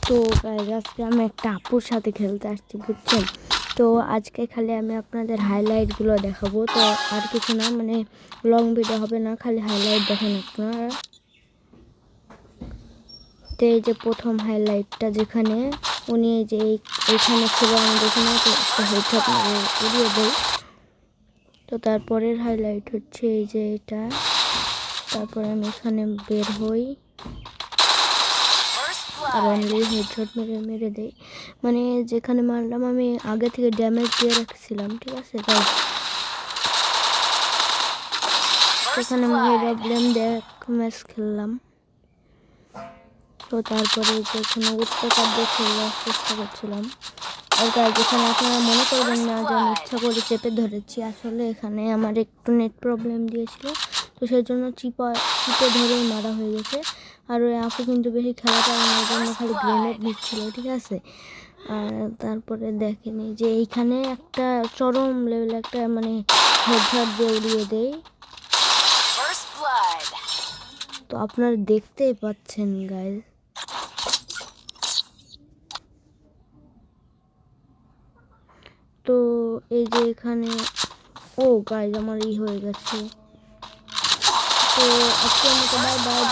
তো গাইস আজকে আমি একটা আপুর সাথে খেলতে আসছি বুঝছেন। তো আজকে খালি আমি আপনাদের হাইলাইটগুলো দেখাবো, তো আর কিছু না, মানে লং ভিডিও হবে না, খালি হাইলাইট দেখেন আপনারা। তো এই যে প্রথম হাইলাইটটা যেখানে উনি এই যে এইখানে ছিল, আমি দেখি না, তো একটা হেডশট মেরে উড়িয়ে দেই। তো তারপরের হাইলাইট হচ্ছে এই যে এটা, তারপরে আমি এখানে বের হই আর অনলি হেডশট মেরে দেই, মানে যেখানে মারলাম আমি আগে থেকে ড্যামেজ দিয়ে রাখছিলাম, ঠিক আছে গাইস। সেখানে আমি প্রবলেম দিয়ে ম্যাচ খেললাম। তো তারপরে যেখানে উচ্চকার দিয়ে খেলার চেষ্টা করছিলাম, আর গাইস এখানে আপনারা মনে করবেন না যে আমি ইচ্ছা করে চেপে ধরেছি, আসলে এখানে আমার একটু নেট প্রবলেম দিয়েছিল, তো সেই জন্য চিপে ধরে মারা হয়ে গেছে। আর ওই আপু কিন্তু বেশি খেলা পারে না, ওই জন্য খালি গ্রেনেড নিচ্ছিল, ঠিক আছে। আর তারপরে দেখেনি যে এইখানে একটা চরম লেভেল একটা মানে হেডশট দিয়ে উড়িয়ে দেয়। তো আপনারা দেখতেই পাচ্ছেন গাইস। তো এই যে এখানে ও গাইস আমার হয়ে গেছে। তো আজকের মতো বাই বাই,